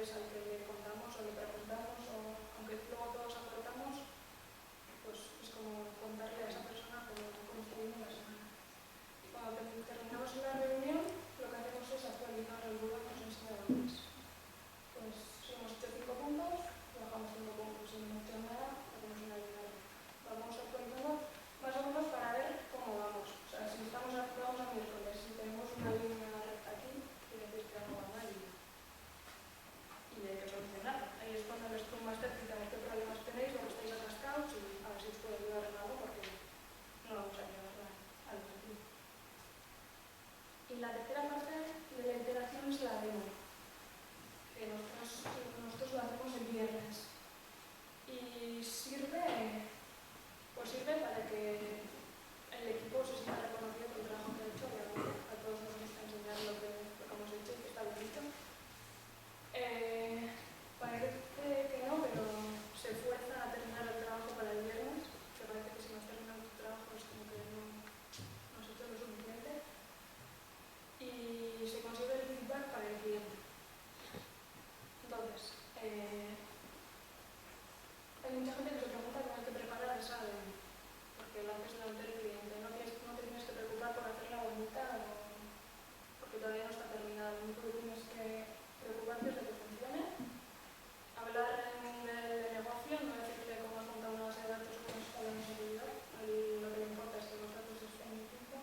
es al que le contamos o le preguntamos, o aunque luego todos aportamos, pues es como contarle a esa persona cómo está yendo la semana. Y cuando terminamos la reunión, lo que hacemos es actualizar el Google que nos enseña antes. Pues si hemos hecho 5 puntos, bajamos 5 puntos. Si no hemos hecho nada, hacemos una línea. Vamos actualizando más o menos para ver cómo vamos. O sea, si vamos a miércoles, si tenemos una línea recta aquí, quiere decir que algo va mal y hay que solucionarlo. Ahí es cuando el Scrum Master dice qué problemas tenéis, lo que estáis atascados y a ver si os puedo ayudar en algo porque no vamos a llegar al objetivo. Y la tercera parte de la iteración es la demo, que nosotros lo hacemos el viernes. Y sirve para que el equipo se sienta reconocido por el trabajo que ha hecho, obviamente. A todos nos gusta enseñar lo que hemos hecho y que está bien dicho. Parece que no, pero se fuerza a terminar el trabajo para el viernes, que parece que si no has terminado tu trabajo es como que no has hecho lo suficiente. Y se consigue el feedback para el cliente. Entonces, hay mucha gente que se pregunta cómo hay que preparar esa demo, porque la haces delante del cliente. No te tienes que preocupar por hacerla bonita, porque todavía no está terminada. Lo único que tienes que preocuparte es de que funcione. Hablar en el negocio, no decirle cómo has montado una base de datos con unos tablones de seguidor. Lo que le importa es que los datos estén en tiempo.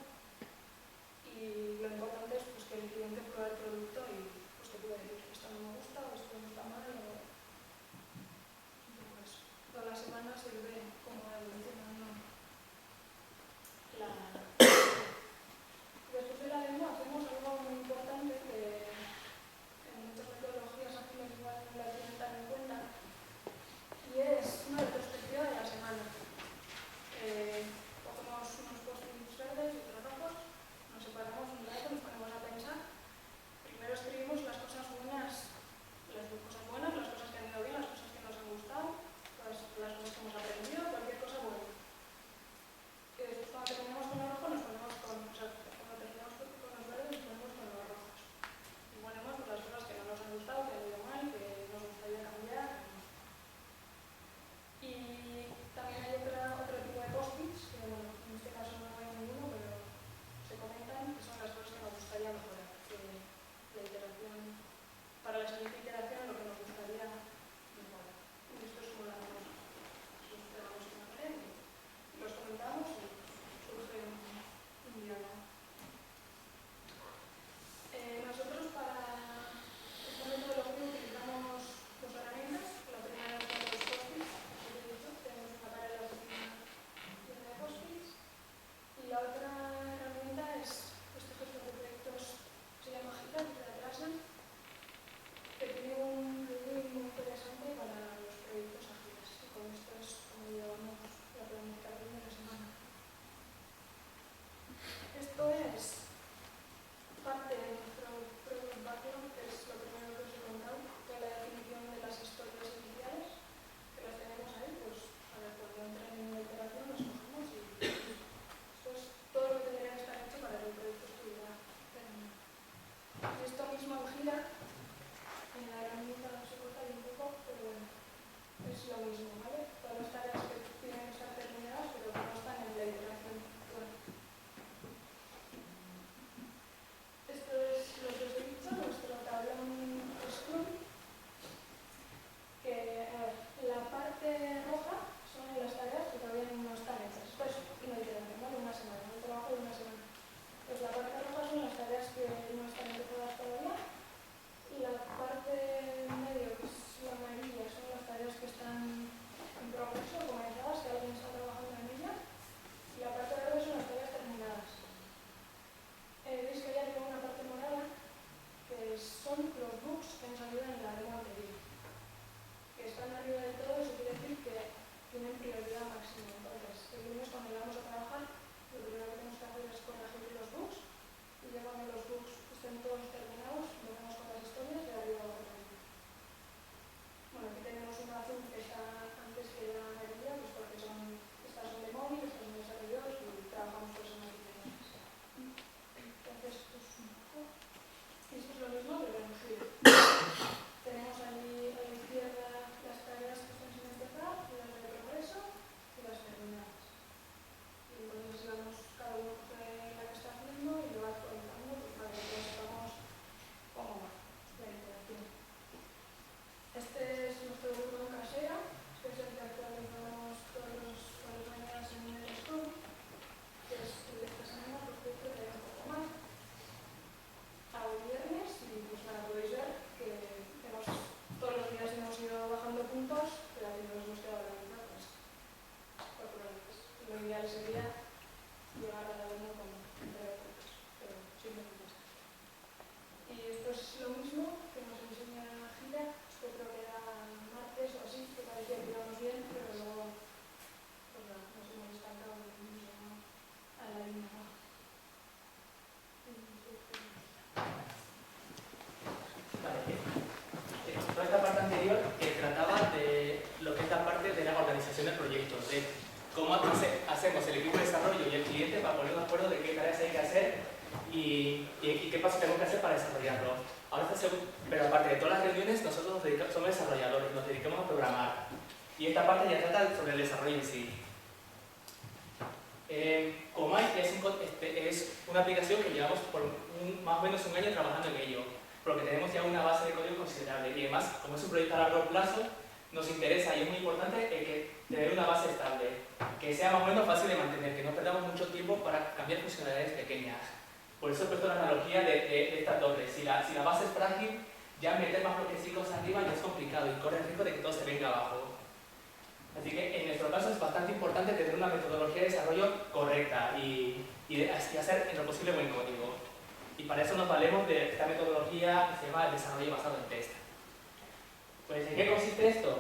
Y lo importante es pues, que el cliente pruebe el producto y pues, te pueda decir esto no me gusta o esto no está mal. Pues, toda la semana se ve cómo va evolucionando la... Después de la demo hacemos algo muy importante que en muchas metodologías ágiles igual no la tienen tan en cuenta, y es una retrospectiva de la semana. Cogemos unos post-its verdes y otros rojos, nos separamos un rato, nos ponemos a pensar. Primero escribimos las cosas buenas, las cosas que han ido bien, las cosas que nos han gustado, las cosas que hemos aprendido, cualquier cosa buena. Y después cuando terminamos con los rojos nos ponemos cuando terminamos con los verdes nos ponemos con los rojos. Y ponemos pues, las cosas que no nos han gustado, que han ido mal, que nos gustaría cambiar. Y también hay otro tipo de post-its, que bueno, en este caso no hay ninguno, pero se comentan, que son las cosas que nos gustaría mejorar. La iteración, para la siguiente iteración, lo que nos gustaría mejorar. Y esto es como la hacemos. Los pegamos en la pared y los comentamos y surge un diálogo. Nosotros para esta metodología utilizamos dos herramientas. La primera son los post-its, como he dicho, tenemos una pared de la oficina llena de post-its. Y la otra herramienta es este gestor de proyectos, se llama Gira, de Atlassian, que tiene un plugin muy interesante para los proyectos ágiles. Y con esto es como llevamos la planificación de la semana. Esto es parte de nuestro product backlog, que es lo primero que os he contado, que es la definición de las historias iniciales, que las tenemos ahí, pues para cuando entren en la iteración las cogemos y esto es todo lo que tendría que estar hecho para que el proyecto estuviera terminado. Y esto mismo en Gira, en la herramienta se corta un poco, pero bueno, es lo mismo, ¿vale? Todas las tareas que tienen que estar terminadas, pero que no están en la iteración actual. Esto es lo que os he dicho, nuestro tablón Scrum, que la parte roja son las tareas que todavía no están hechas. Esto es una iteración, ¿vale? Una semana, un trabajo de una semana. Pues la parte roja son las tareas que no están empezadas todavía y la parte en medio, que es la amarilla, son las tareas que están gestión de proyectos, de cómo hacemos el equipo de desarrollo y el cliente para poner de acuerdo de qué tareas hay que hacer y qué pasos tenemos que hacer para desarrollarlo. Pero aparte de todas las reuniones, nosotros somos desarrolladores, nos dedicamos a programar. Y esta parte ya trata sobre el desarrollo en sí. Comai es una aplicación que llevamos por más o menos un año trabajando en ello, porque tenemos ya una base de código considerable y además, como es un proyecto a largo plazo, nos interesa y es muy importante tener una base estable, que sea más o menos fácil de mantener, que no perdamos mucho tiempo para cambiar funcionalidades pequeñas. Por eso he puesto la analogía de esta torre. Si la base es frágil, ya meter más bloquecitos arriba ya es complicado y corre el riesgo de que todo se venga abajo. Así que en nuestro caso es bastante importante tener una metodología de desarrollo correcta y hacer en lo posible buen código. Y para eso nos valemos de esta metodología que se llama el desarrollo basado en test. Pues, ¿en qué consiste esto?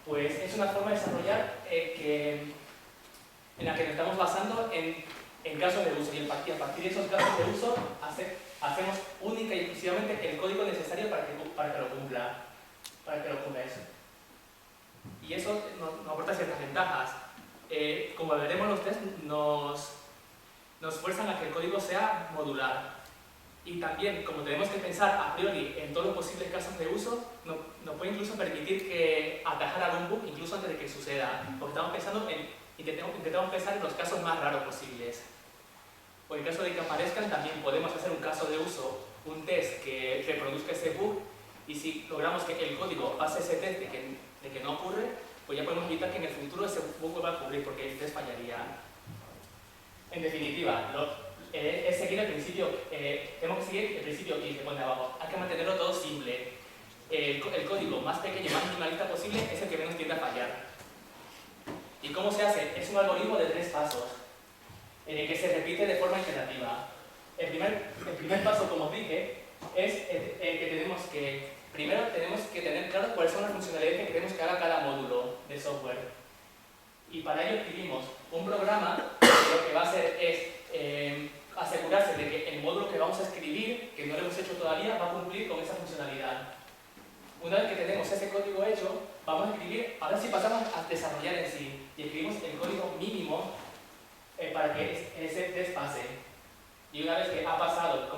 Pues es una forma de desarrollar en la que nos estamos basando en casos de uso y a partir de esos casos de uso hacemos única y exclusivamente el código necesario para que lo cumpla eso. Y eso nos aporta ciertas ventajas. Como veremos, los tests nos fuerzan a que el código sea modular. Y también, como tenemos que pensar a priori en todos los posibles casos de uso, nos puede incluso permitir atajar algún bug incluso antes de que suceda. Porque intentamos pensar en los casos más raros posibles. O en caso de que aparezcan, también podemos hacer un caso de uso, un test que reproduzca ese bug, y si logramos que el código pase ese test de que no ocurre, pues ya podemos evitar que en el futuro ese bug va a ocurrir porque el test fallaría. En definitiva, es seguir el principio, tenemos que seguir el principio que pone abajo. Hay que mantenerlo todo simple. El código más pequeño y más minimalista posible es el que menos tiende a fallar. ¿Y cómo se hace? Es un algoritmo de 3 pasos, que se repite de forma iterativa. El primer paso, como os dije, es que primero tenemos que tener claro cuáles son las funcionalidades que queremos que haga cada módulo de software. Y para ello escribimos un programa que lo que va a hacer es asegurarse de que el módulo que vamos a escribir, que no lo hemos hecho todavía, va a cumplir con esa funcionalidad. Una vez que tenemos ese código hecho, vamos a escribir, ahora sí pasamos a desarrollar en sí, y escribimos el código mínimo para que ese test pase. Y una vez que ha pasado,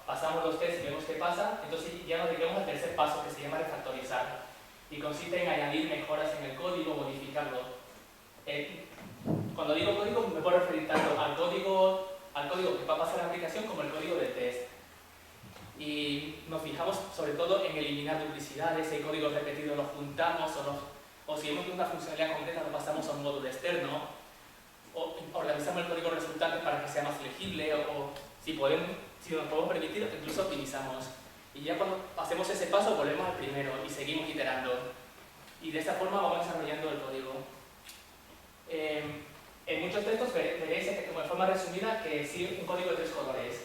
pasamos los tests y vemos qué pasa, entonces ya nos dedicamos al tercer paso, que se llama refactorizar. Y consiste en añadir mejoras en el código, modificarlo. Cuando digo código, me puedo referir tanto al código que va a pasar la aplicación como el código del test. Y nos fijamos sobre todo en eliminar duplicidades, el código repetido lo juntamos o si vemos que una funcionalidad concreta lo pasamos a un módulo externo, o organizamos el código resultante para que sea más legible o si nos podemos permitir, incluso optimizamos. Y ya cuando hacemos ese paso volvemos al primero y seguimos iterando. Y de esta forma vamos desarrollando el código. En muchos textos veréis, como de forma resumida, que sí un código de 3 colores.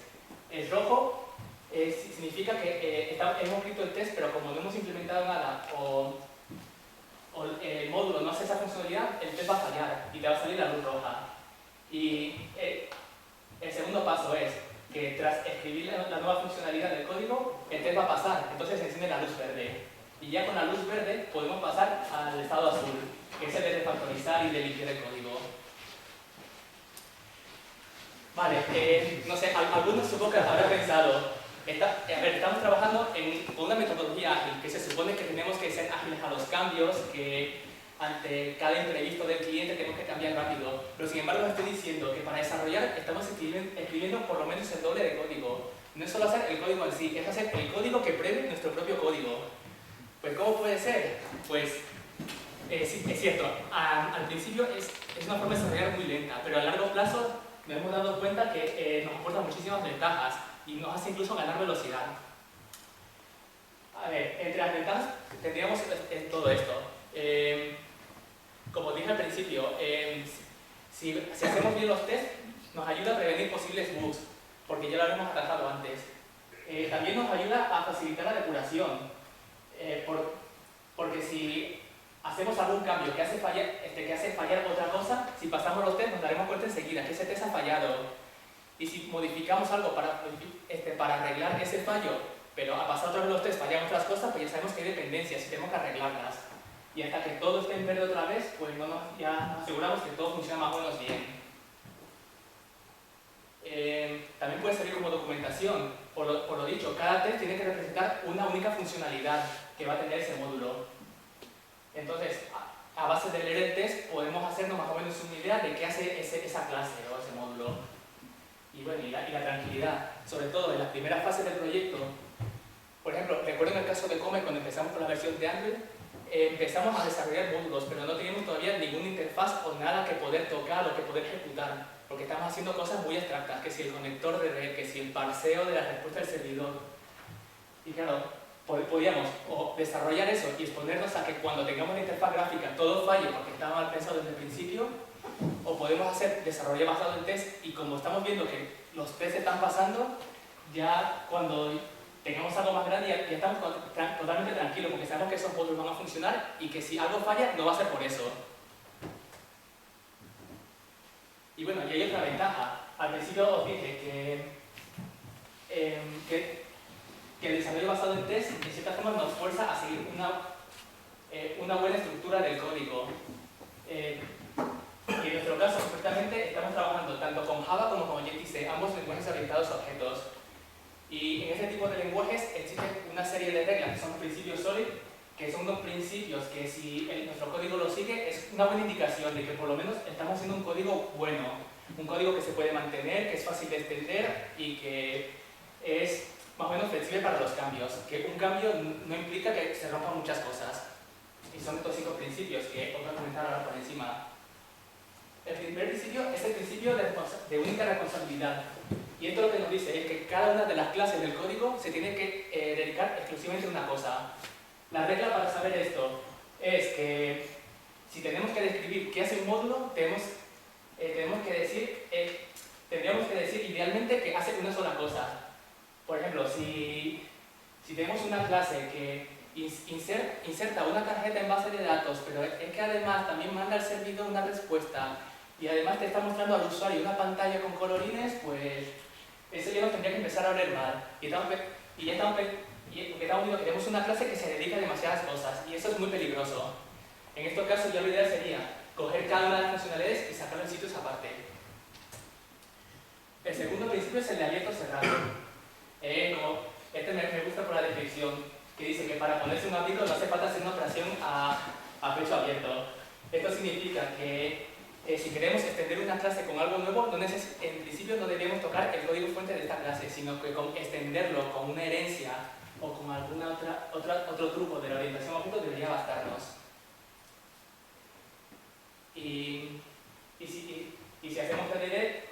El rojo significa que hemos escrito el test, pero como no hemos implementado nada o el módulo no hace esa funcionalidad, el test va a fallar y te va a salir la luz roja. Y el segundo paso es que tras escribir la nueva funcionalidad del código, el test va a pasar, entonces se enciende la luz verde. Y ya con la luz verde podemos pasar al estado azul, que es el de refactorizar y de limpiar el código. Vale, no sé, algunos supongo que habrán pensado, estamos trabajando con una metodología ágil, que se supone que tenemos que ser ágiles a los cambios, que ante cada imprevisto del cliente tenemos que cambiar rápido, pero sin embargo estoy diciendo que para desarrollar estamos escribiendo por lo menos el doble de código. No es solo hacer el código en sí, es hacer el código que prevé nuestro propio código. Pues ¿cómo puede ser? Pues sí, es cierto, al principio es una forma de desarrollar muy lenta, pero a largo plazo nos hemos dado cuenta que nos aporta muchísimas ventajas y nos hace incluso ganar velocidad. A ver, entre las ventajas tendríamos todo esto. Como dije al principio, si hacemos bien los tests, nos ayuda a prevenir posibles bugs, porque ya lo habíamos atajado antes. También nos ayuda a facilitar la depuración, porque si hacemos algún cambio que hace fallar otra cosa, si pasamos los tests nos daremos cuenta enseguida que ese test ha fallado. Y si modificamos algo para arreglar ese fallo, pero a pasar otra vez los tests fallan otras cosas, pues ya sabemos que hay dependencias y tenemos que arreglarlas. Y hasta que todo esté en verde otra vez, pues ya nos aseguramos que todo funciona más o menos bien. También puede servir como documentación. Por lo dicho, cada test tiene que representar una única funcionalidad que va a tener ese módulo. Entonces, a base de leer el test, podemos hacernos más o menos una idea de qué hace esa clase o ese módulo. Y bueno, y la tranquilidad, sobre todo en las primeras fases del proyecto. Por ejemplo, recuerdo en el caso de Come, cuando empezamos con la versión de Android, empezamos a desarrollar módulos, pero no teníamos todavía ninguna interfaz o nada que poder tocar o que poder ejecutar, porque estamos haciendo cosas muy abstractas, que si el conector de red, que si el parseo de la respuesta del servidor. Y claro, podíamos o desarrollar eso y exponernos a que cuando tengamos la interfaz gráfica todo falle porque estaba mal pensado desde el principio, o podemos hacer desarrollo basado en test y como estamos viendo que los tests están pasando, ya cuando tengamos algo más grande ya estamos totalmente tranquilos porque sabemos que esos módulos van a funcionar y que si algo falla no va a ser por eso. Y bueno, y hay otra ventaja. Al principio os dije que el desarrollo basado en test de cierta forma nos fuerza a seguir una buena estructura del código. Y en nuestro caso, concretamente, estamos trabajando tanto con Java como con Objective-C, ambos lenguajes orientados a objetos. Y en este tipo de lenguajes existe una serie de reglas que son principios SOLID, que son unos principios que si nuestro código lo sigue es una buena indicación de que por lo menos estamos haciendo un código bueno, un código que se puede mantener, que es fácil de extender y que es más o menos flexible para los cambios, que un cambio no implica que se rompan muchas cosas. Y son estos 5 principios que os voy a comentar ahora por encima. El primer principio es el principio de única responsabilidad. Y esto lo que nos dice es que cada una de las clases del código se tiene que dedicar exclusivamente a una cosa. La regla para saber esto es que si tenemos que describir qué hace un módulo, tendríamos que decir idealmente que hace una sola cosa. Por ejemplo, si tenemos una clase que inserta una tarjeta en base de datos, pero es que además también manda al servidor una respuesta y además te está mostrando al usuario una pantalla con colorines, pues eso ya nos tendría que empezar a oler mal. Porque estamos viendo que tenemos una clase que se dedica a demasiadas cosas y eso es muy peligroso. En estos casos ya lo ideal sería coger cada una de las funcionalidades y sacarlo en sitios aparte. El segundo principio es el de abierto cerrado. Este me gusta por la definición, que dice que para ponerse un abierto no hace falta hacer una operación a pecho abierto. Esto significa que si queremos extender una clase con algo nuevo, en principio no deberíamos tocar el código fuente de esta clase, sino que con extenderlo con una herencia o con algún otro truco de la orientación a objetos debería bastarnos. Y si hacemos TDD,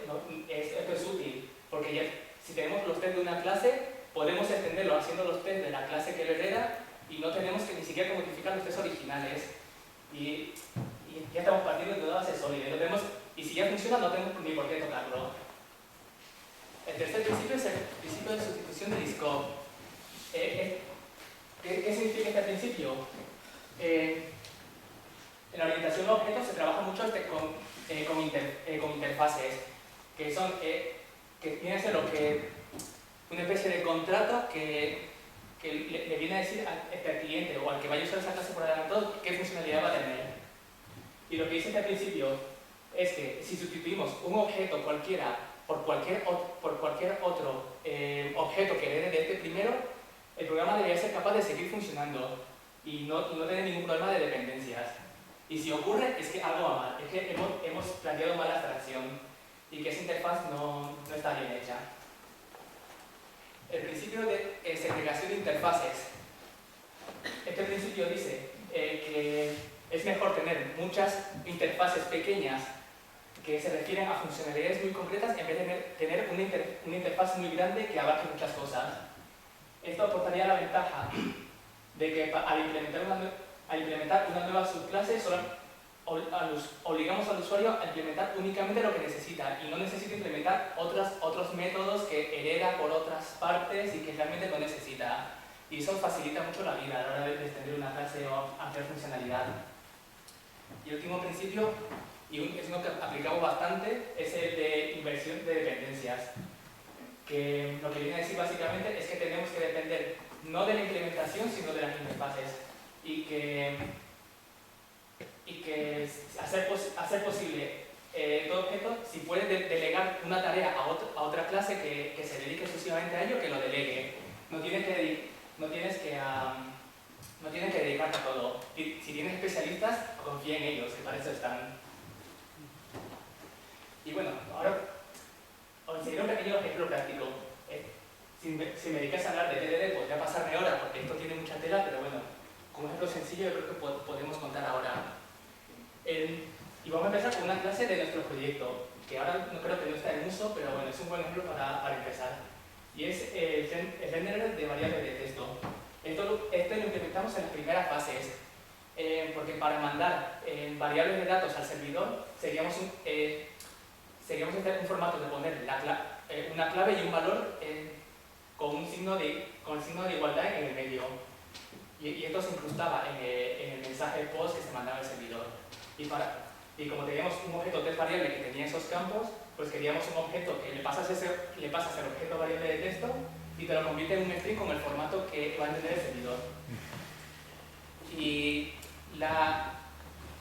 esto es útil, porque ya, si tenemos los tests de una clase, podemos extenderlo haciendo los tests de la clase que lo hereda y no tenemos que ni siquiera modificar los tests originales. Y ya estamos partiendo de una base sólida. Y si ya funciona, no tenemos ni por qué tocarlo. El tercer principio es el principio de sustitución de scope. ¿Qué significa este principio? En la orientación a objetos se trabaja mucho con interfaces, que viene a ser una especie de contrato que le viene a decir al cliente o al que vaya a usar esa clase por adelantado qué funcionalidad va a tener. Y lo que dice este principio es que si sustituimos un objeto cualquiera por cualquier otro objeto que herede de este primero, el programa debería ser capaz de seguir funcionando y no tener ningún problema de dependencias. Y si ocurre, es que algo va mal, es que hemos planteado mal la abstracción y que esa interfaz no está bien hecha. El principio de segregación de interfaces. Este principio dice que es mejor tener muchas interfaces pequeñas que se refieren a funcionalidades muy concretas en vez de tener una interfaz muy grande que abarque muchas cosas. Esto aportaría la ventaja de que al implementar una nueva subclase obligamos al usuario a implementar únicamente lo que necesita y no necesita implementar otros métodos que hereda por otras partes y que realmente no necesita. Y eso facilita mucho la vida a la hora de extender una clase o ampliar funcionalidad. Y el último principio, y es uno que aplicamos bastante, es el de inversión de dependencias. Que lo que viene a decir básicamente es que tenemos que depender no de la implementación, sino de las interfaces. Y que si puede delegar una tarea a otra clase que se dedique exclusivamente a ello, que lo delegue. No tienes que dedicarte a todo. Si tienes especialistas, confía en ellos, que para eso están. Y bueno, ahora os enseñaré un pequeño ejemplo práctico. Si me dedicas a hablar de TDD, podría pasarme horas, porque esto tiene mucha tela, pero bueno, como ejemplo sencillo, yo creo que podemos contar ahora. Y vamos a empezar con una clase de nuestro proyecto, que ahora no creo que no está en uso, pero bueno, es un buen ejemplo para empezar. Y es el renderer de variables de texto. Esto lo implementamos en las primeras fases, porque para mandar variables de datos al servidor, seguíamos un formato de poner una clave y un valor con el signo de igualdad en el medio. Y esto se incrustaba en el mensaje post que se mandaba al servidor. Y como teníamos un objeto test variable que tenía esos campos, pues queríamos un objeto que le pasas el objeto variable de texto y te lo convierte en un string con el formato que va a entender el servidor. Y la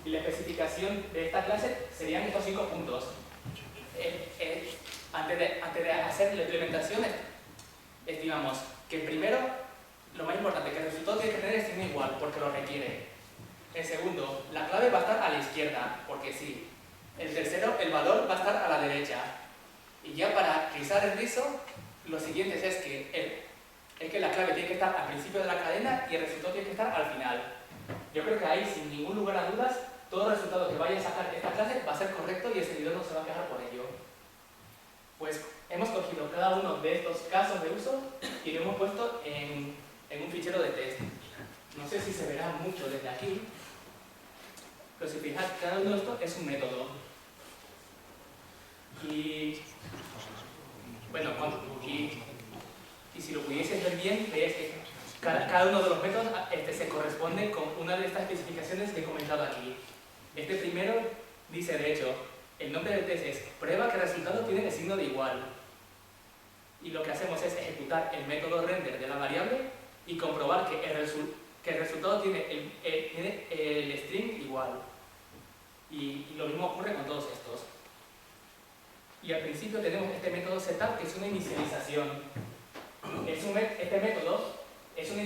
especificación de esta clase serían estos 5 puntos. Antes de hacer la implementación, estimamos que primero, lo más importante, que el resultado tiene que tener string igual, porque lo requiere. El segundo, la clave va a estar a la izquierda, porque sí. El tercero, el valor va a estar a la derecha. Y ya para rizar el rizo, lo siguiente es que la clave tiene que estar al principio de la cadena y el resultado tiene que estar al final. Yo creo que ahí, sin ningún lugar a dudas, todo resultado que vaya a sacar esta clase va a ser correcto y el servidor no se va a quejar por ello. Pues hemos cogido cada uno de estos casos de uso y lo hemos puesto en un fichero de test. No sé si se verá mucho desde aquí, pero si fijáis, cada uno de estos es un método. Y bueno, y si lo pudieseis ver bien, veis que cada uno de los métodos se corresponde con una de estas especificaciones que he comentado aquí. Este primero dice, de hecho, el nombre del test es prueba que el resultado tiene el signo de igual. Y lo que hacemos es ejecutar el método render de la variable y comprobar que el resultado tiene el string igual. Y lo mismo ocurre con todos estos. Y al principio tenemos este método setup, que es una inicialización. Este método es una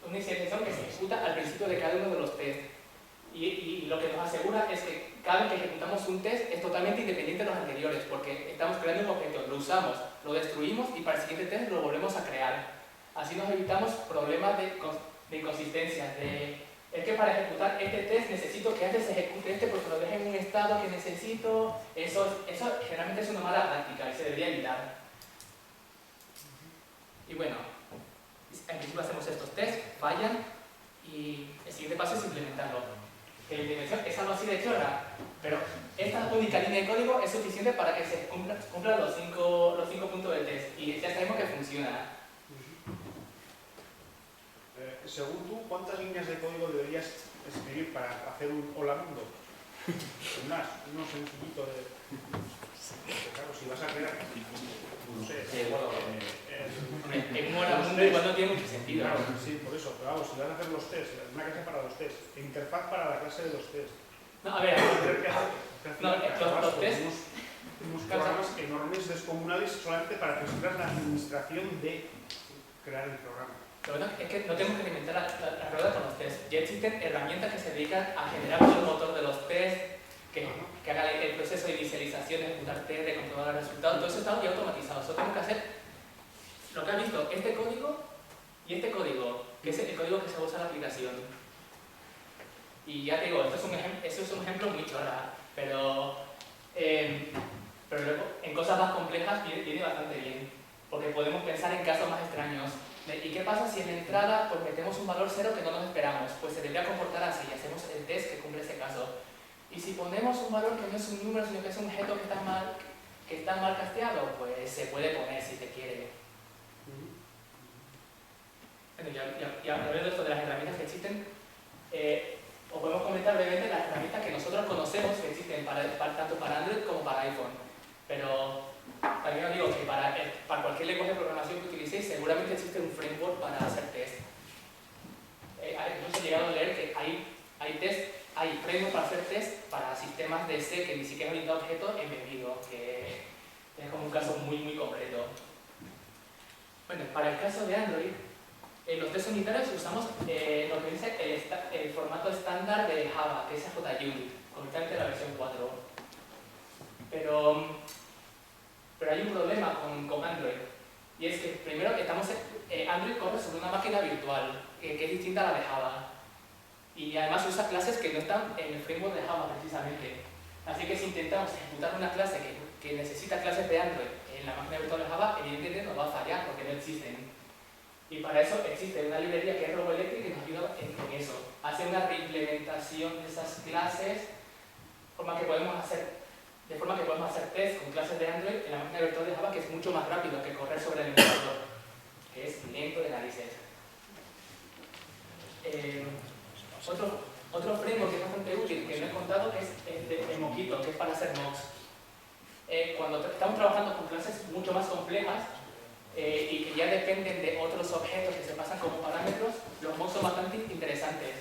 inicialización que se ejecuta al principio de cada uno de los tests. Y lo que nos asegura es que cada vez que ejecutamos un test es totalmente independiente de los anteriores, porque estamos creando un objeto, lo usamos, lo destruimos y para el siguiente test lo volvemos a crear. Así nos evitamos problemas de inconsistencias, es que para ejecutar este test necesito que antes se ejecute este porque lo deje en un estado que necesito. Eso generalmente es una mala práctica y se debería evitar. Y bueno, en principio hacemos estos tests, fallan y el siguiente paso es implementarlo. Que la implementación es algo así de chorra, pero esta única línea de código es suficiente para que se cumplan los cinco puntos del test y ya sabemos que funciona. Según tú, ¿cuántas líneas de código deberías escribir para hacer un hola mundo? Uno sencillito de... Porque claro, si vas a crear... No sé... En hola mundo igual no tiene mucho sentido. Claro, sí, por eso. Pero vamos, si vas a hacer los tests, una clase para los tests, interfaz para la clase de los tests. No, a ver... los tests... Unos programas enormes, descomunales, solamente para gestionar la administración de crear el programa. Lo bueno es que no tenemos que inventar la rueda con los tests. Ya existen herramientas que se dedican a generar todo el motor de los tests, que haga el proceso de inicialización, de ejecutar test, de comprobar el resultado. Todo eso está ya automatizado. Solo tenemos que hacer lo que han visto, este código y este código, que es el código que se usa en la aplicación. Y ya te digo, eso es un ejemplo muy chorra, pero luego en cosas más complejas viene bastante bien, porque podemos pensar en casos más extraños. ¿Y qué pasa si en la entrada pues, metemos un valor 0 que no nos esperamos? Pues se debería comportar así y hacemos el test que cumple ese caso. Y si ponemos un valor que no es un número, sino que es un objeto que está mal casteado, pues se puede poner si se quiere. Bueno, ya hablando de esto de las herramientas que existen, os podemos comentar brevemente las herramientas que nosotros conocemos que existen tanto para Android como para iPhone. Pero también os digo que para cualquier lenguaje de programación que utilicéis seguramente existe un framework para hacer test. Incluso he llegado a leer que hay hay frameworks para hacer test para sistemas de C que ni siquiera han orientado objetos embebidos, que es como un caso muy concreto. Bueno, para el caso de Android, en los test unitarios usamos lo que dice el formato estándar de Java, que es JUnit, concretamente la versión 4. Pero hay un problema con Android, y es que primero Android corre sobre una máquina virtual, que es distinta a la de Java. Y además usa clases que no están en el framework de Java precisamente. Así que si intentamos ejecutar una clase que necesita clases de Android en la máquina virtual de Java, evidentemente nos va a fallar porque no existen. Y para eso existe una librería que es RoboElectric que nos ayuda en eso. Hace una reimplementación de esas clases de forma que podemos hacer test con clases de Android en la máquina virtual de Java, que es mucho más rápido que correr sobre el emulador, que es lento de narices. Otro framework que es bastante útil, que no he contado, que es el Mockito, que es para hacer mocks. Cuando estamos trabajando con clases mucho más complejas y que ya dependen de otros objetos que se pasan como parámetros, los mocks son bastante interesantes,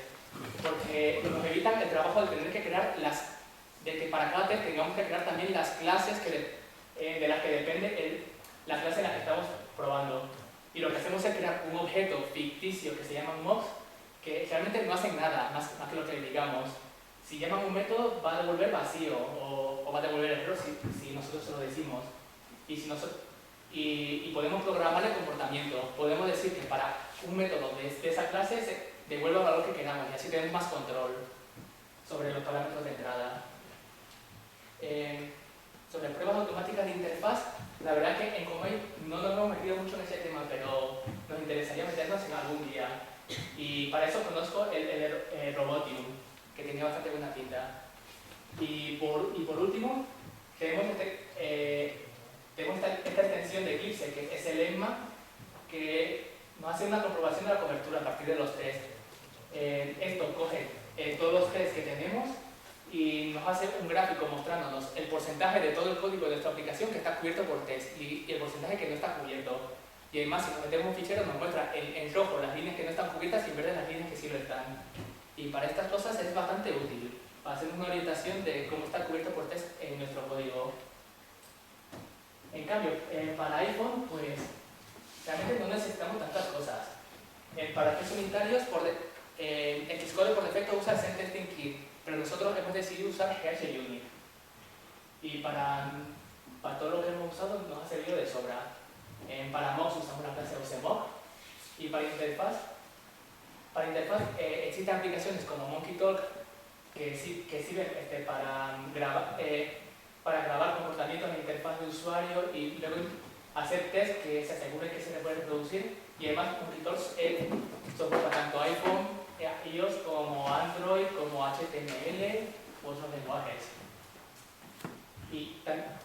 porque nos evitan el trabajo de tener que crear de que para cada test tengamos que crear también las clases de las que depende la clase en la que estamos probando. Y lo que hacemos es crear un objeto ficticio que se llama mocks, que realmente no hacen nada más que lo que le digamos. Si llaman un método, va a devolver vacío o va a devolver error si nosotros se lo decimos. Y podemos programar el comportamiento. Podemos decir que para un método de esa clase se devuelva el valor que queramos y así tenemos más control sobre los parámetros de entrada. Sobre pruebas automáticas de interfaz, la verdad es que en Comay no nos hemos metido mucho en ese tema, pero nos interesaría meternos en algún día. Y para eso conozco el Robotium, que tenía bastante buena pinta. Y por último, tenemos esta extensión de Eclipse, que es el EMMA, que nos hace una comprobación de la cobertura a partir de los test. Esto coge todos los test que tenemos y nos hace un gráfico mostrándonos el porcentaje de todo el código de nuestra aplicación que está cubierto por test y el porcentaje que no está cubierto. Y además, si nos metemos un fichero, nos muestra en rojo las líneas que no están cubiertas y en verde las líneas que sí lo están. Y para estas cosas es bastante útil, para hacer una orientación de cómo está cubierto por test en nuestro código. En cambio, para iPhone, pues realmente no necesitamos tantas cosas. Para test unitarios, Xcode por defecto usa el Zen-Testing Kit, pero nosotros hemos decidido usar GHUnit. Y para todo lo que hemos usado nos ha servido de sobra. Para mocks usamos la clase UseMock y para interfaz existen aplicaciones como MonkeyTalk que sirven para grabar comportamientos en la interfaz de usuario y luego hacer test que se aseguren que se le puede reproducir. Y además MonkeyTalk soporta tanto iPhone, iOS como Android, como HTML u otros lenguajes.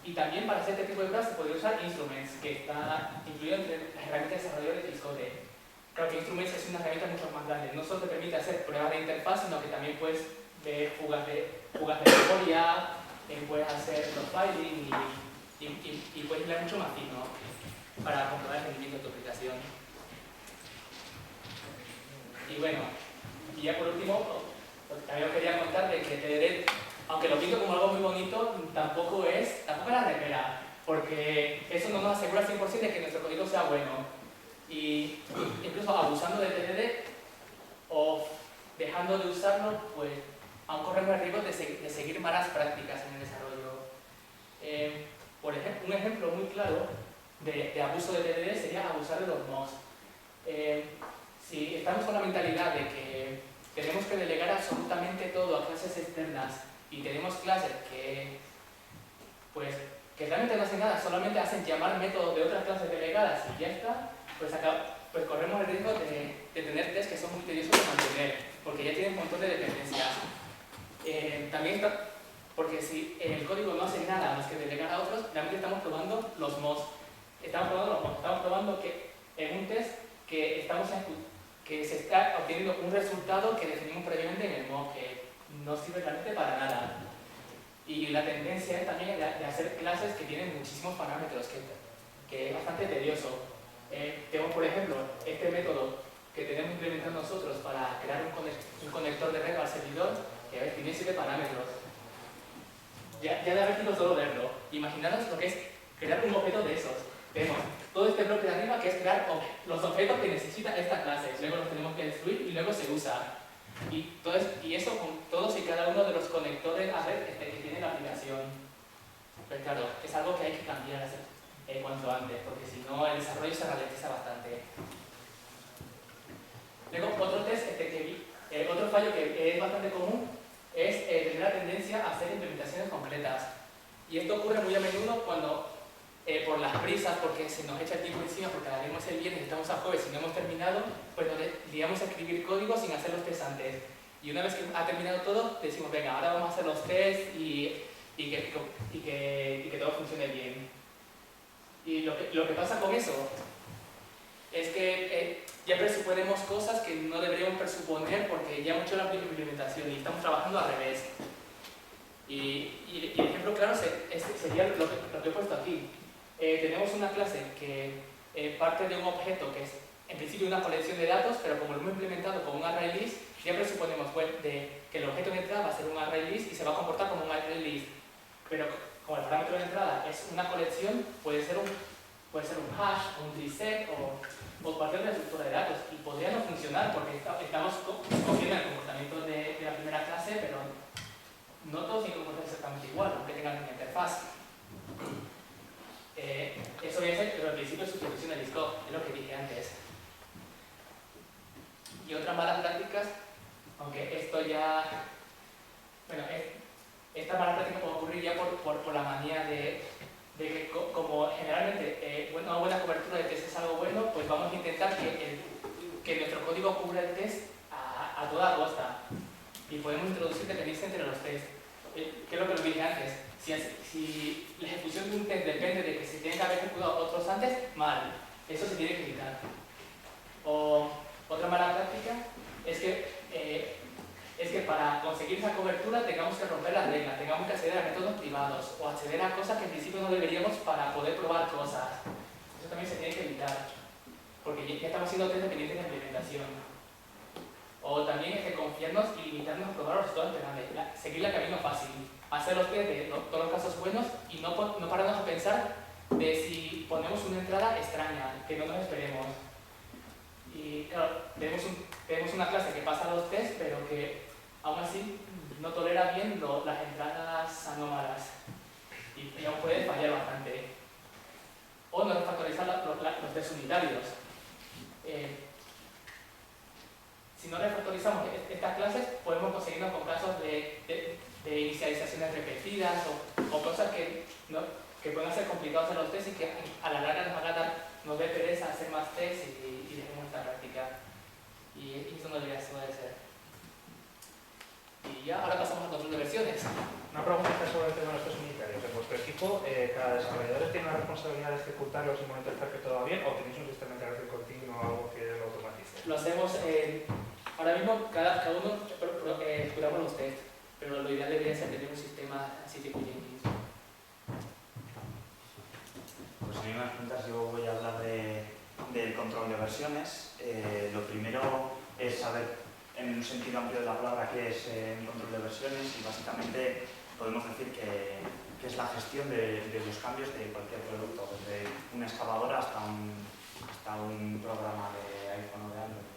Y también para hacer este tipo de pruebas se podría usar Instruments, que está incluido entre las herramientas de desarrollo de Xcode. Claro que Instruments es una herramienta mucho más grande, no solo te permite hacer pruebas de interfaz, sino que también puedes ver fugas de memoria, puedes hacer profiling y puedes ir mucho más fino para comprobar el rendimiento de tu aplicación. Y bueno, y ya por último, también os quería contar de que TDD, aunque lo pinto como algo muy bonito, tampoco es la regla, porque eso no nos asegura al 100% de que nuestro código sea bueno. Y incluso abusando de TDD o dejando de usarlo, pues aún corremos el riesgo de seguir malas prácticas en el desarrollo. Por ejemplo, un ejemplo muy claro de abuso de TDD sería abusar de los mocks. Si estamos con la mentalidad de que tenemos que delegar absolutamente todo a clases externas y tenemos clases que realmente no hacen nada, solamente hacen llamar métodos de otras clases delegadas y ya está, pues corremos el riesgo de tener tests que son muy tediosos de mantener, porque ya tienen un montón de dependencias. También porque si el código no hace nada más que delegar a otros, realmente estamos probando los mocks. Estamos probando que en un test que se está obteniendo un resultado que definimos previamente en el mock, que no sirve realmente para nada. Y la tendencia es también de hacer clases que tienen muchísimos parámetros, que es bastante tedioso. Tenemos, por ejemplo, este método que tenemos implementado nosotros para crear un conector de red al servidor, que a ver, tiene 7 parámetros. Ya de haber sido solo verlo. Imaginaros lo que es crear un objeto de esos. Tenemos todo este bloque de arriba que es crear los objetos que necesita esta clase. Luego los tenemos que destruir y luego se usa. Y eso con todos y cada uno de los conectores a red que tiene la aplicación. Pues claro, es algo que hay que cambiar cuanto antes, porque si no el desarrollo se ralentiza bastante. Luego, otro fallo que es bastante común es tener la tendencia a hacer implementaciones completas. Y esto ocurre muy a menudo cuando, por las prisas, porque se nos echa el tiempo encima, porque haremos el viernes, estamos a jueves y no hemos terminado, pues nos liamos a escribir código sin hacer los tests antes. Y una vez que ha terminado todo, decimos, venga, ahora vamos a hacer los tests y que todo funcione bien. Y lo que pasa con eso es que ya presuponemos cosas que no deberíamos presuponer porque ya hemos hecho la implementación y estamos trabajando al revés. Y el ejemplo claro sería lo que he puesto aquí. Tenemos una clase que parte de un objeto que es en principio una colección de datos, pero como lo hemos implementado con un ArrayList, ya presuponemos que el objeto de entrada va a ser un ArrayList y se va a comportar como un ArrayList. Pero como el parámetro de entrada es una colección, puede ser un hash, un reset o cualquier otra estructura de datos. Y podría no funcionar porque estamos cogiendo el comportamiento de la primera clase, pero no todos tienen que comportar exactamente igual, aunque tengan una interfaz. Eso viene a ser, pero al principio, sustitución del scope, es lo que dije antes. Y otras malas prácticas, aunque esto ya... Bueno, esta mala práctica puede ocurrir ya por la manía de que como generalmente una buena cobertura de test es algo bueno, pues vamos a intentar que nuestro código cubra el test a toda costa. Y podemos introducir dependencia entre los tests. ¿Qué es lo que os dije antes? Si la ejecución de un test depende de que se tienen que haber ejecutado otros antes, mal. Eso se tiene que evitar. O otra mala práctica es que para conseguir esa cobertura tengamos que romper las reglas, tengamos que acceder a métodos privados o acceder a cosas que en principio no deberíamos para poder probar cosas. Eso también se tiene que evitar, porque ya estamos siendo test dependientes de implementación. O también es que confiarnos y limitarnos a probar los resultados penales, seguir el camino fácil, hacer los test de todos los casos buenos y no pararnos a pensar de si ponemos una entrada extraña, que no nos esperemos. Y claro, tenemos una clase que pasa los tests, pero que aún así no tolera bien las entradas anómalas y aún puede fallar bastante. O no refactorizar los test unitarios. Si no refactorizamos estas clases, podemos conseguirnos con casos de inicializaciones repetidas o cosas que pueden ser complicados en los tests y que a la larga nos dé pereza hacer más tests y dejemos esta práctica. Y eso no debería ser. Y ya, ahora pasamos al control de versiones. Una pregunta sobre el tema de los test unitarios. En vuestro equipo, ¿cada desarrollador tiene la responsabilidad de ejecutarlos y monitorizar que todo va bien? ¿O tenéis un sistema de integración continuo o algo que lo automatice? Lo hacemos, ahora mismo cada uno ejecutamos los tests, pero lo ideal debería ser tener un sistema así tipo Jenkins. Pues a mí me preguntas, yo voy a hablar del control de versiones. Lo primero es saber en un sentido amplio de la palabra qué es un control de versiones y básicamente podemos decir que es la gestión de los cambios de cualquier producto, desde una excavadora hasta un programa de iPhone o de Android.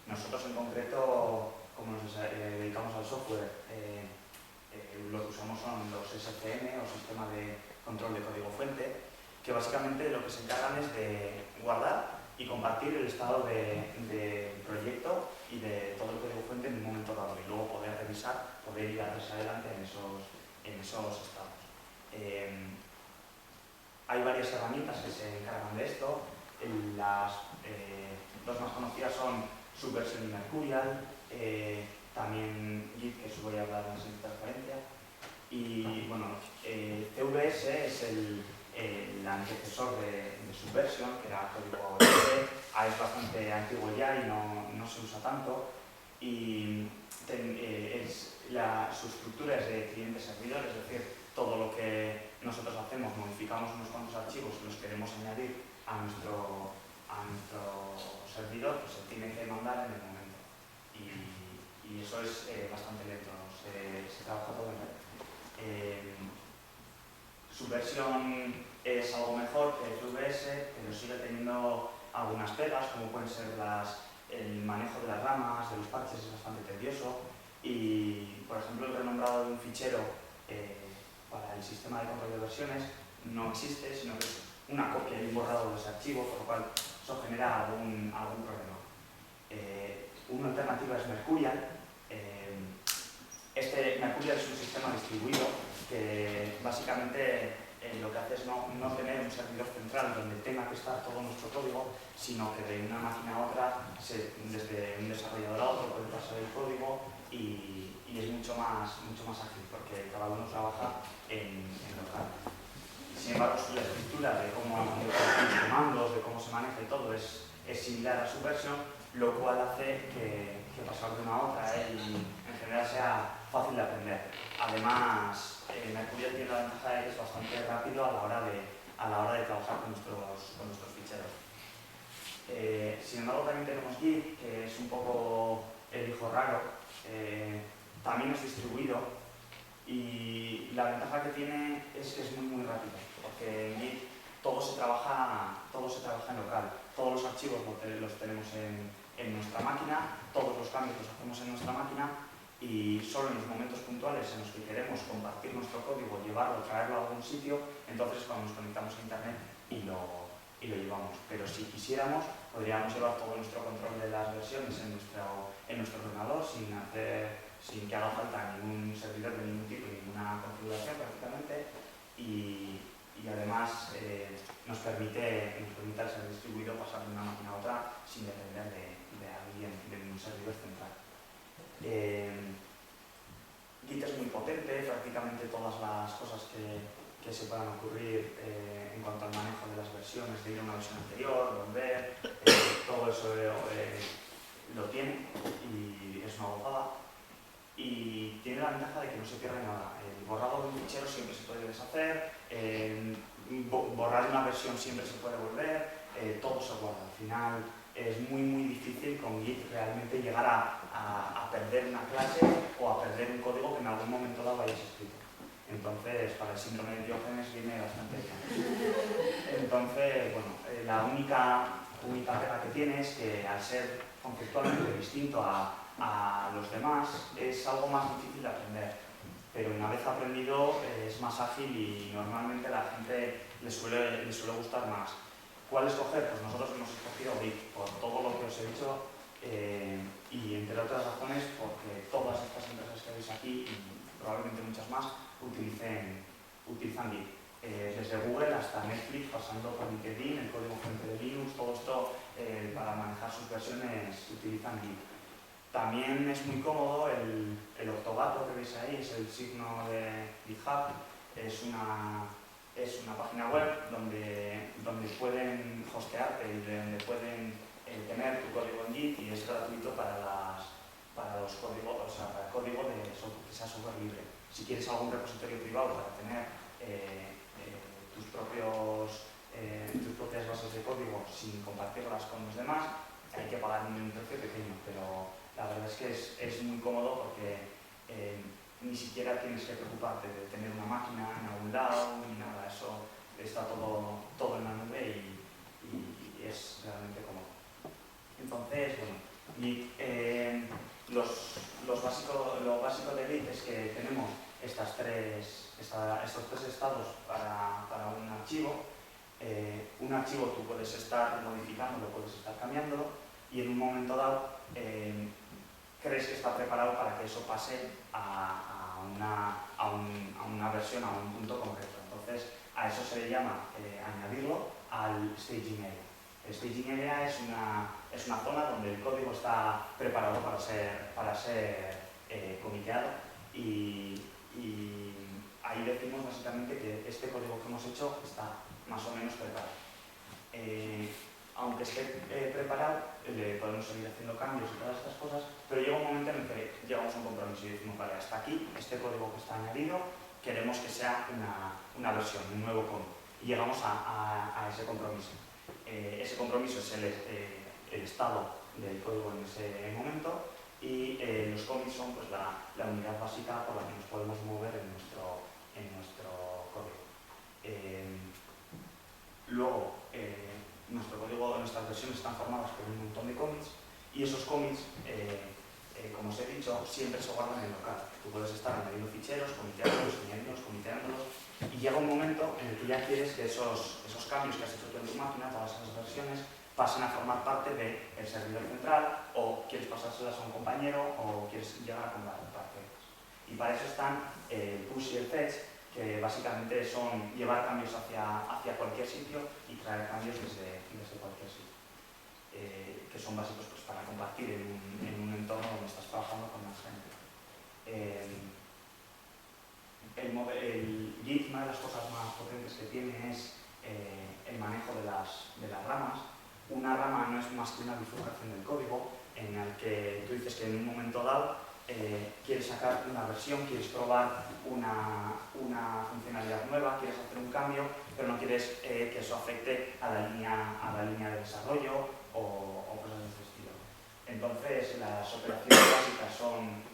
Nosotros en concreto, como nos dedicamos al software, lo que usamos son los SCM o Sistema de Control de Código Fuente, que básicamente lo que se encargan es de guardar y compartir el estado del proyecto y de todo el código fuente en un momento dado y luego poder revisar, poder ir hacia adelante en esos estados. Hay varias herramientas que se encargan de esto. Las dos más conocidas son Subversion y Mercurial, también Git, que os voy a hablar en la siguiente transparencia. Y bueno, CVS es el antecesor de Subversion, que era código libre, es bastante antiguo ya y no se usa tanto. Y su estructura es de cliente-servidor, es decir, todo lo que nosotros hacemos, modificamos unos cuantos archivos y los queremos añadir a nuestro servidor, pues se tiene que mandar en el momento. Y eso es bastante lento. se trabaja todo en red. Subversion es algo mejor que FVS, pero sigue teniendo algunas pegas, como pueden ser el manejo de las ramas, de los parches, es bastante tedioso. Y, por ejemplo, el renombrado de un fichero para el sistema de control de versiones no existe, sino que es una copia y un borrado de ese archivo, por lo cual eso genera algún problema. Una alternativa es Mercurial. Mercurial es un sistema distribuido que básicamente lo que hace es no tener un servidor central donde tenga que estar todo nuestro código, sino que de una máquina a otra, desde un desarrollador a otro, puede pasar el código y es mucho más ágil porque cada uno trabaja en local. Sin embargo, la estructura de cómo los comandos, de cómo se maneja y todo es similar a Subversion, lo cual hace que pasar de una a otra y en general sea fácil de aprender. Además, Mercurial tiene la ventaja de que es bastante rápido a la hora de trabajar con nuestros ficheros. Sin embargo, también tenemos Git, que es un poco el hijo raro. También es distribuido y la ventaja que tiene es que es muy rápido, porque en Git todo se trabaja en local. Todos los archivos los tenemos en nuestra máquina, todos los cambios los hacemos en nuestra máquina y solo en los momentos puntuales en los que queremos compartir nuestro código, llevarlo, traerlo a algún sitio, entonces cuando nos conectamos a internet y lo llevamos. Pero si quisiéramos, podríamos llevar todo nuestro control de las versiones en nuestro ordenador sin que haga falta ningún servidor de ningún tipo, ninguna configuración prácticamente, y además nos permite al ser distribuido pasar de una máquina a otra sin depender de alguien, de un servidor central. Git es muy potente, prácticamente todas las cosas que se puedan ocurrir en cuanto al manejo de las versiones, de ir a una versión anterior, volver, todo eso lo tiene y es una gozada. Y tiene la ventaja de que no se pierde nada. El borrado de un fichero siempre se puede deshacer, borrar una versión siempre se puede volver, todo se guarda. Al final es muy difícil con Git realmente llegar a perder una clase o a perder un código que en algún momento dado hayas escrito. Entonces, para el síndrome de Diógenes viene bastante bien. Entonces, bueno, la única pega que tiene es que al ser conceptualmente distinto a los demás es algo más difícil de aprender, pero una vez aprendido es más ágil y normalmente a la gente le suele gustar más. ¿Cuál escoger? Pues nosotros hemos escogido Git por todo lo que os he dicho y entre otras razones porque todas estas empresas que veis aquí y probablemente muchas más utilizan Git. Desde Google hasta Netflix, pasando por LinkedIn, el código fuente de Linux, todo esto para manejar sus versiones utilizan Git. También es muy cómodo el octogato que veis ahí, es el signo de GitHub, es una página web donde pueden hostearte y donde pueden tener tu código en Git y es gratuito para los códigos, o sea, para el código que sea software libre. Si quieres algún repositorio privado para tener tus propias bases de código sin compartirlas con los demás, hay que pagar un precio pequeño, pero la verdad es que es muy cómodo porque ni siquiera tienes que preocuparte de tener una máquina en algún lado ni nada, eso está todo en la nube y es realmente cómodo. Entonces, bueno, lo básico de Git es que tenemos estos tres estados para un archivo. Un archivo tú puedes estar modificándolo, puedes estar cambiándolo y en un momento dado crees que está preparado para que eso pase a una versión, a un punto concreto. Entonces, a eso se le llama añadirlo al staging area. El staging area es una zona donde el código está preparado para ser comiteado y ahí decimos básicamente que este código que hemos hecho está más o menos preparado. Aunque esté preparado, le podemos seguir haciendo cambios y todas estas cosas, pero llega un momento en el que llegamos a un compromiso y decimos, vale, hasta aquí, este código que está añadido, queremos que sea una versión, un nuevo código. Y llegamos a ese compromiso. Ese compromiso es el estado del código en ese momento y los commits son pues, la unidad básica por la que nos podemos mover en nuestro código. Luego, nuestro código, nuestras versiones están formadas por un montón de commits y esos commits, como os he dicho, siempre se guardan en local. Tú puedes estar añadiendo ficheros, comiteándolos, y llega un momento en el que ya quieres que esos cambios que has hecho tú en tu máquina, todas esas versiones, pasen a formar parte del servidor central, o quieres pasárselas a un compañero, o quieres llegar a compartir. Y para eso están el push y el fetch, que básicamente son llevar cambios hacia cualquier sitio y traer cambios desde cualquier sitio. Que son básicos pues, para compartir en un entorno donde estás trabajando con más gente. El Git, una de las cosas más potentes que tiene es el manejo de las ramas. Una rama no es más que una bifurcación del código en el que tú dices que en un momento dado quieres sacar una versión, quieres probar una funcionalidad nueva, quieres hacer un cambio, pero no quieres que eso afecte a la línea de desarrollo o cosas de ese estilo. Entonces, las operaciones básicas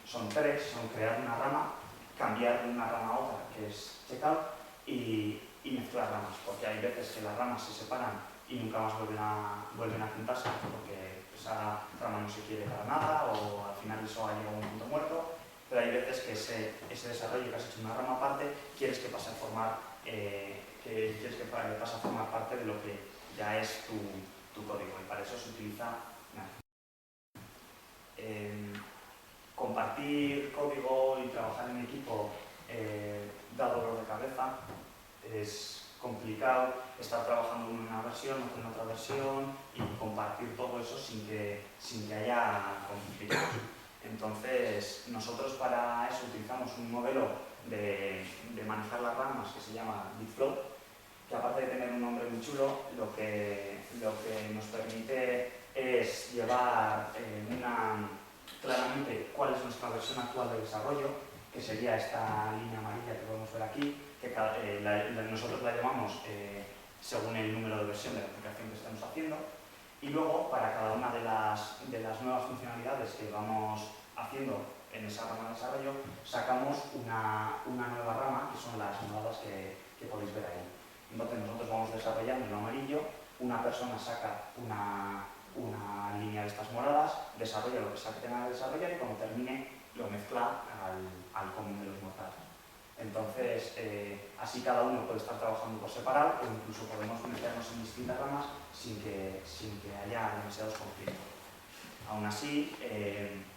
son tres, son crear una rama, cambiar de una rama a otra, que es checkout, y mezclar ramas, porque hay veces que las ramas se separan y nunca más vuelven a juntarse, porque esa rama no se quiere para nada, o al final eso ha llegado a un punto muerto, pero hay veces que ese desarrollo que has hecho en una rama aparte, quieres que pase a formar parte de lo que ya es tu código, y para eso se utiliza compartir código y trabajar en equipo da dolor de cabeza, es complicado estar trabajando en una versión, otro en otra versión y compartir todo eso sin que haya conflictos. Entonces, nosotros para eso utilizamos un modelo de manejar las ramas que se llama Bitflow, que aparte de tener un nombre muy chulo, lo que nos permite es llevar claramente cuál es nuestra versión actual de desarrollo, que sería esta línea amarilla que podemos ver aquí, que nosotros la llamamos según el número de versión de la aplicación que estamos haciendo, y luego para cada una de las nuevas funcionalidades que vamos haciendo en esa rama de desarrollo, sacamos una nueva rama, que son las moradas que podéis ver ahí. Entonces nosotros vamos desarrollando en amarillo, una persona saca una línea de estas moradas, desarrolla lo que sea que tenga que desarrollar y cuando termine lo mezcla al común de los mortales. Entonces, así cada uno puede estar trabajando por separado o incluso podemos meternos en distintas ramas sin que haya demasiados conflictos. Aún así,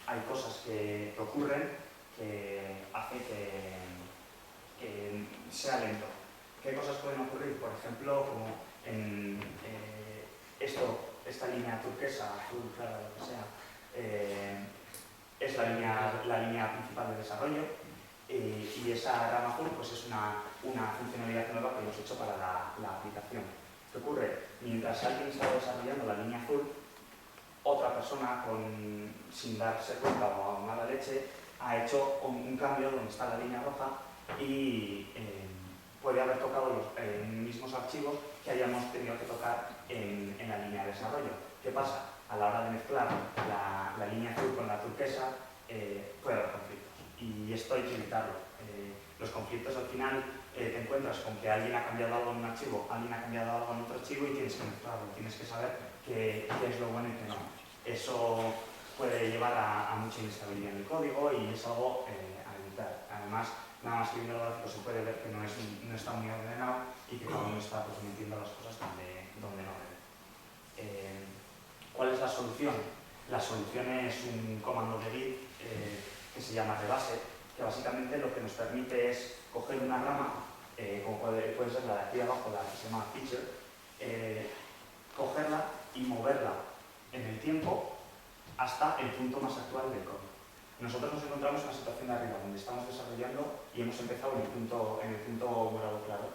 hay cosas que ocurren que hacen que sea lento. ¿Qué cosas pueden ocurrir? Por ejemplo, como en esta línea turquesa, azul, clara, lo que sea, es la línea principal de desarrollo y esa rama azul pues es una funcionalidad nueva que hemos hecho para la aplicación. ¿Qué ocurre? Mientras alguien estaba desarrollando la línea azul, otra persona sin darse cuenta o a mala leche ha hecho un cambio donde está la línea roja y puede haber tocado los mismos archivos que hayamos tenido que tocar en la línea de desarrollo. ¿Qué pasa? A la hora de mezclar la línea azul con la turquesa puede haber conflictos y esto hay que evitarlo. Los conflictos al final te encuentras con que alguien ha cambiado algo en un archivo, alguien ha cambiado algo en otro archivo y tienes que mezclarlo, tienes que saber qué es lo bueno y qué no. Eso puede llevar a mucha inestabilidad en el código y es algo a evitar. Además, nada más que viendo el gráfico se puede ver que no está muy ordenado y que cada uno está pues, metiendo las cosas donde no debe. ¿Cuál es la solución? La solución es un comando de Git que se llama rebase, que básicamente lo que nos permite es coger una rama, como puede ser la de aquí abajo, la que se llama feature, cogerla y moverla en el tiempo hasta el punto más actual del código. Nosotros nos encontramos en la situación de arriba, donde estamos desarrollando y hemos empezado en el punto morado claro.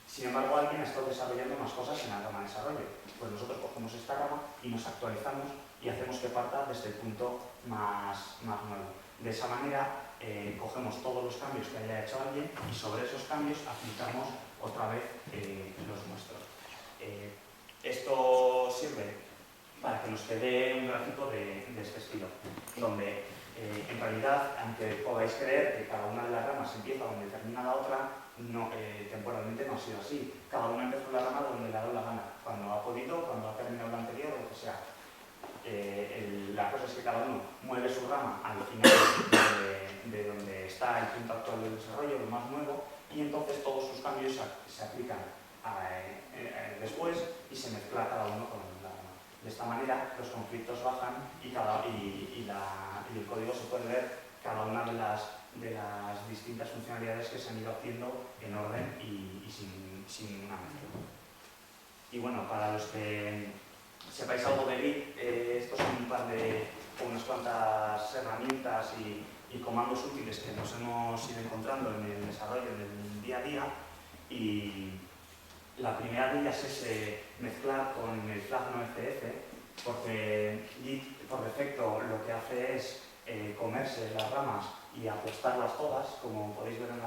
Sin embargo, alguien ha estado desarrollando más cosas en la rama de desarrollo. Pues nosotros cogemos esta rama y nos actualizamos y hacemos que parta desde el punto más nuevo. De esa manera, cogemos todos los cambios que haya hecho alguien y sobre esos cambios aplicamos otra vez los nuestros. Esto sirve para que nos quede un gráfico de este estilo, donde en realidad, aunque podáis creer que cada una de las ramas empieza donde termina la otra, no, temporalmente no ha sido así. Cada una empezó en la rama donde le ha dado la gana, cuando ha podido, cuando ha terminado la anterior, o lo que sea. La cosa es que cada uno mueve su rama al final de donde está el punto actual del desarrollo, lo más nuevo, y entonces todos sus cambios se aplican después y se mezcla cada uno con la rama. De esta manera los conflictos bajan y el código se puede ver cada una de las distintas funcionalidades que se han ido haciendo en orden y sin una mezcla. Y bueno, para los que sepáis algo de Git, estos son unas cuantas herramientas y comandos útiles que nos hemos ido encontrando en el desarrollo, en el día a día. Y la primera de ellas es mezclar con el flag NoFF, porque Git por defecto lo que hace es comerse las ramas y aplastarlas todas, como podéis ver en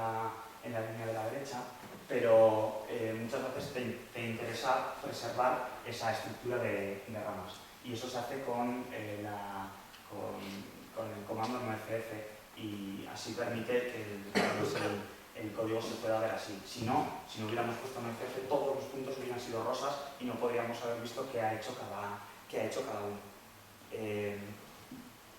la línea de la derecha, pero muchas veces te interesa preservar esa estructura de ramas, y eso se hace con el comando NoFF, y así permite que el código se pueda ver así. Si no hubiéramos puesto NoFF, todos los puntos hubieran sido rosas y no podríamos haber visto qué ha hecho cada uno.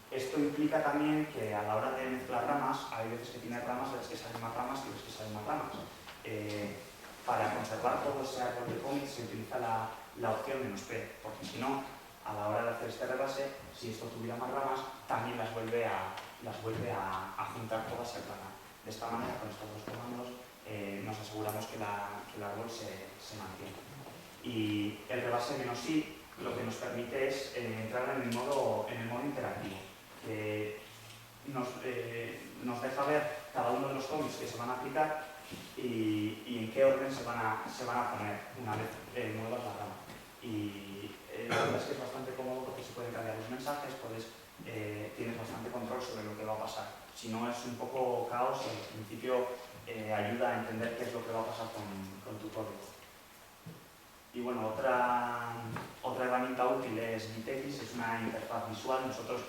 Esto implica también que a la hora de mezclar ramas, hay veces que tienes ramas de las que salen más ramas y de las que salen más ramas. Para conservar todo ese árbol de cómics se utiliza la opción "-p", porque si no, a la hora de hacer este rebase, si esto tuviera más ramas, también las vuelve a juntar todas en rama. De esta manera, con estos dos comandos, nos aseguramos que el árbol se mantiene. Y el rebase "-i" lo que nos permite es entrar en el modo interactivo, que nos deja ver cada uno de los cómics que se van a aplicar y en qué orden se van a poner una vez muevas la rama. Y la verdad es que es bastante cómodo porque se pueden cambiar los mensajes, tienes bastante control sobre lo que va a pasar. Si no, es un poco caos y al principio ayuda a entender qué es lo que va a pasar con tu código. Y bueno, otra herramienta útil es GitX, es una interfaz visual. Nosotros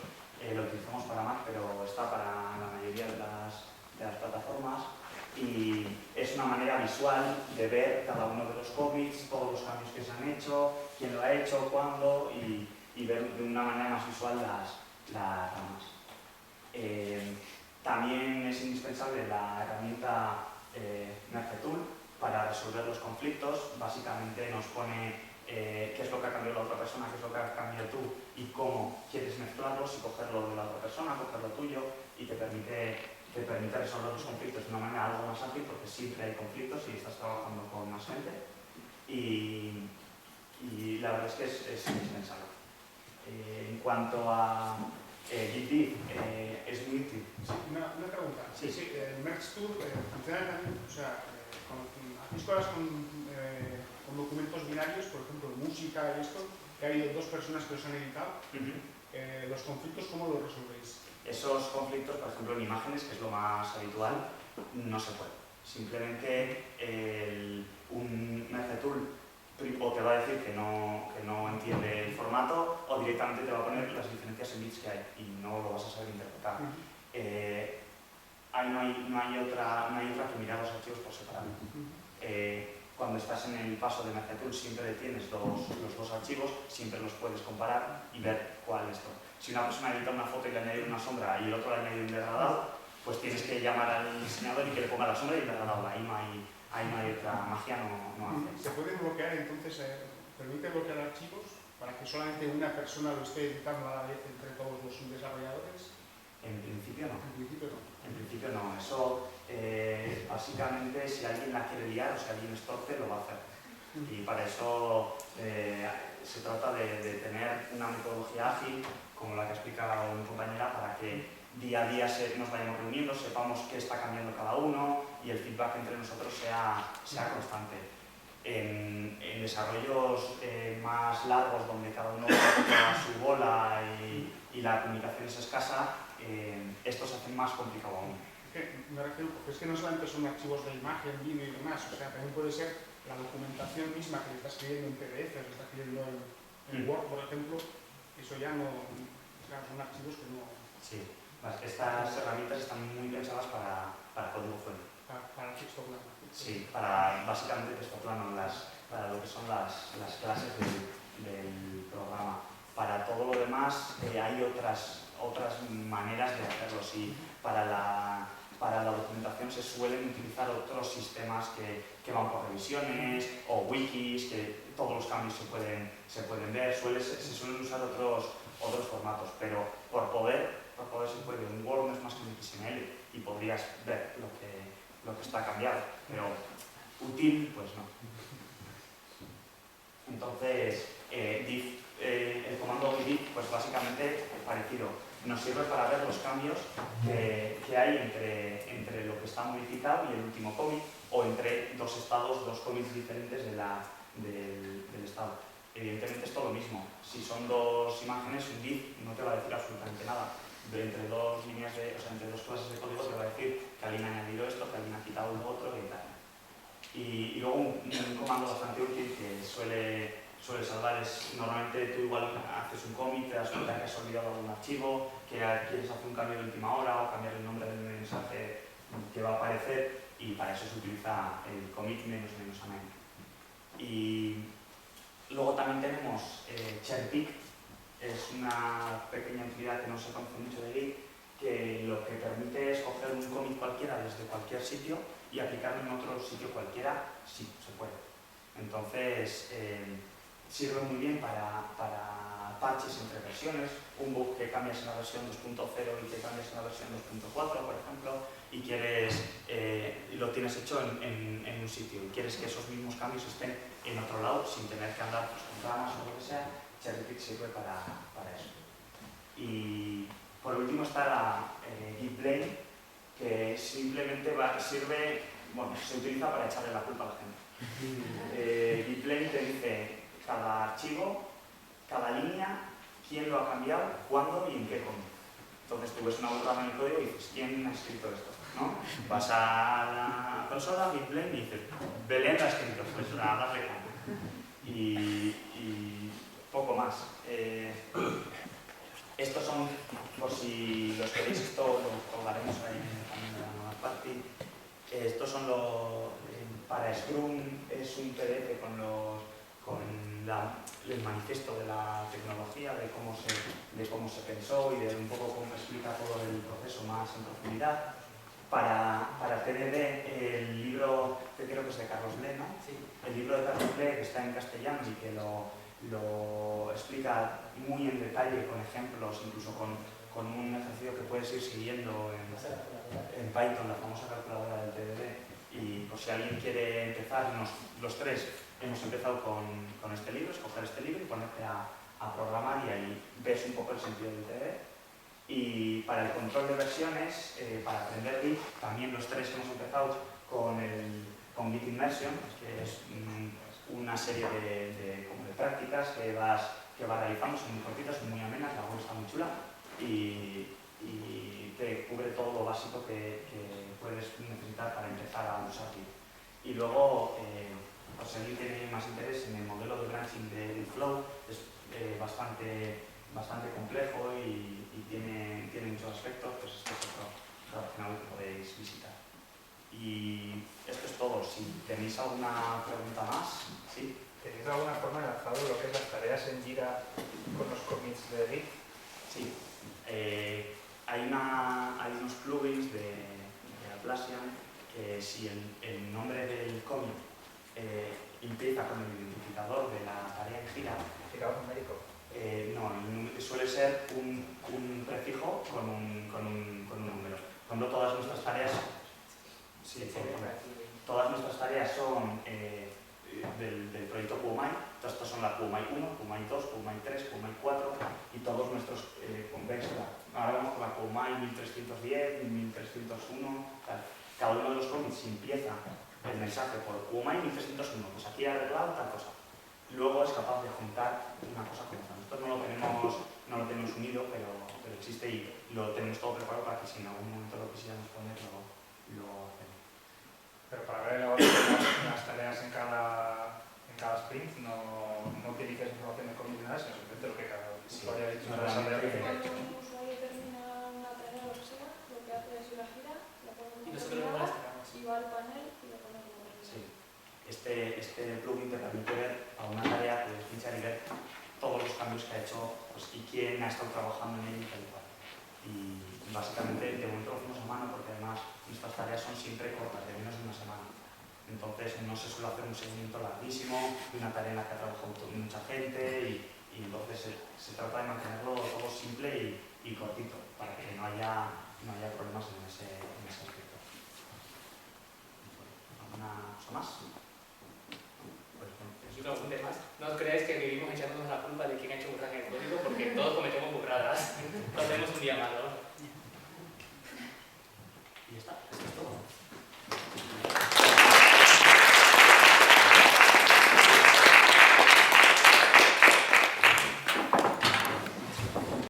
lo utilizamos para Mac, pero está para la mayoría de las plataformas, y es una manera visual de ver cada uno de los cómics, todos los cambios que se han hecho, quién lo ha hecho, cuándo, y ver de una manera más visual las ramas. También es indispensable la herramienta Merge Tool para resolver los conflictos. Básicamente nos pone qué es lo que ha cambiado la otra persona, qué es lo que has cambiado tú y cómo quieres mezclarlos y cogerlo de la otra persona, cogerlo tuyo, y te permite resolver los conflictos de una manera algo más ágil, porque siempre hay conflictos y estás trabajando con más gente, y la verdad es que es indispensable. En cuanto a Git es muy útil. Sí, una pregunta. Sí. El Merge Tool funciona también, o sea, hacéis cosas con documentos binarios, por ejemplo, música y esto, que ha habido dos personas que los han editado. ¿Los conflictos cómo los resolvéis? Esos conflictos, por ejemplo, en imágenes, que es lo más habitual, no se puede. Simplemente un Merge Tool o te va a decir que no entiende el formato, o directamente te va a poner las diferencias en bits que hay y no lo vas a saber interpretar. Ahí no hay otra que mirar los archivos por separado. Cuando estás en el paso de Merge Tool siempre tienes los dos archivos, siempre los puedes comparar y ver cuál es todo. Si una persona edita una foto y le añade una sombra y el otro le añade un degradado, pues tienes que llamar al diseñador y que le ponga la sombra y el degradado. Ahí no hay otra magia, no hace. ¿Se pueden bloquear entonces, permite bloquear archivos para que solamente una persona lo esté editando a la vez entre todos los desarrolladores? En principio no. En principio no. En principio no. Eso básicamente, si alguien la quiere liar o si alguien es torpe, lo va a hacer. Y para eso se trata de tener una metodología ágil, como la que ha explicado mi compañera, para que día a día nos vayamos reuniendo, sepamos qué está cambiando cada uno y el feedback entre nosotros sea constante. En desarrollos más largos, donde cada uno va a su bola y la comunicación es escasa, esto se hace más complicado aún. Me refiero, porque es que no solamente son archivos de imagen, vídeo y demás, o sea, también puede ser la documentación misma que le está escribiendo en PDF, le está escribiendo En Word, por ejemplo, eso ya no, claro, son archivos que no, Sí, estas herramientas están muy pensadas para código fuente. para texto plano. Sí, para básicamente texto plano, para lo que son las clases del programa. Para todo lo demás hay otras maneras de hacerlo. Sí, para la documentación se suelen utilizar otros sistemas que van por revisiones o wikis, que todos los cambios se pueden ver. Se suelen usar otros formatos, pero por poder se puede. Un Word no es más que un XML y podrías ver lo que está cambiado, pero útil, pues no. Entonces, el comando diff, pues básicamente es parecido. Nos sirve para ver los cambios que hay entre lo que está modificado y el último commit, o entre dos estados, dos commits diferentes del estado. Evidentemente es todo lo mismo. Si son dos imágenes, un div no te va a decir absolutamente nada. Entre dos líneas entre dos clases de código te va a decir que alguien ha añadido esto, que alguien ha quitado lo otro y tal. Y luego un comando bastante útil que suele salvar es, normalmente tú igual haces un commit, te das cuenta que has olvidado algún archivo, que quieres hacer un cambio de última hora o cambiar el nombre del mensaje que va a aparecer, y para eso se utiliza el commit -amén. Y luego también tenemos cherpick. Es una pequeña utilidad que no se conoce mucho de Git, que lo que permite es coger un commit cualquiera desde cualquier sitio y aplicarlo en otro sitio cualquiera, si se puede. Entonces, sirve muy bien para parches entre versiones, un bug que cambias en la versión 2.0 y que cambias en la versión 2.4, por ejemplo, y lo tienes hecho en un sitio y quieres que esos mismos cambios estén en otro lado sin tener que andar con ramas o lo que sea. Cherrypick sirve para eso. Y por último está la Gitblame, que simplemente se utiliza para echarle la culpa a la gente. Gitblame te dice cada archivo, cada línea, quién lo ha cambiado, cuándo y en qué commit. Entonces tú ves una burrada en el código y dices, ¿quién ha escrito esto? ¿No? Vas a la consola, Gitblame, y dices, Belén lo ha escrito, pues a darle cambio. Y poco más. Estos son, por si los queréis, esto lo colgaremos ahí también en la nueva party. Estos son para Scrum, es un PDF con el manifiesto de la tecnología, de cómo se pensó y de un poco cómo explica todo el proceso más en profundidad. Para TDD, el libro que creo que es de Carlos Ble, ¿no? Sí. El libro de Carlos Ble, que está en castellano y que lo explica muy en detalle, con ejemplos, incluso con un ejercicio que puedes ir siguiendo en Python, la famosa calculadora del TDD. Y por si alguien quiere empezar, los tres hemos empezado con este libro, escoger este libro y ponerte a programar, y ahí ves un poco el sentido del TDD. Y para el control de versiones, para aprender Git, también los tres hemos empezado con Git Immersion, que es una serie de prácticas que vas realizando, son muy cortitas, son muy amenas, la web está muy chula y te cubre todo lo básico que puedes necesitar para empezar a usar Git. Y luego, si alguien tiene más interés en el modelo de branching del Flow, es bastante complejo y tiene muchos aspectos, pues este es otro relacionado que podéis visitar. Y esto es todo. Si tenéis alguna pregunta más, ¿sí? ¿Tenéis de alguna forma enlazado lo que es las tareas en Jira con los commits de Git? Sí. Hay unos plugins de Atlassian que si el nombre del commit empieza con el identificador de la tarea en Jira, ¿Identificador numérico? No, suele ser un prefijo con un número. Por ejemplo, todas nuestras tareas son del proyecto PUMAI. Estos son la PUMAI 1, PUMAI 2, PUMAI 3, PUMAI 4 y todos nuestros convexos. Ahora vamos con la PUMAI 1310, 1301. Cada uno de los commits empieza el mensaje por PUMAI 1301, pues aquí he arreglado tal cosa. Luego es capaz de juntar una cosa con otra. Nosotros no lo tenemos unido, pero existe y lo tenemos todo preparado para que si en algún momento lo quisiéramos poner, lo hacemos. Pero para ver las tareas en cada sprint, no utilices información de commit ni nada, este plugin te permite ver a una tarea, puedes pinchar y ver todos los cambios que ha hecho pues, y quién ha estado trabajando en él y tal y cual. Y básicamente, de momento lo hacemos a mano porque además nuestras tareas son siempre cortas, de menos de una semana. Entonces no se suele hacer un seguimiento larguísimo de una tarea en la que ha trabajado mucha gente y entonces se trata de mantenerlo todo simple y cortito para que no haya problemas en ese aspecto. ¿Alguna cosa más? Pues, Y un apunte más. No os creáis que vivimos echándonos la culpa de quién ha hecho burradas en el código porque todos cometemos burradas. Lo hacemos un día malo.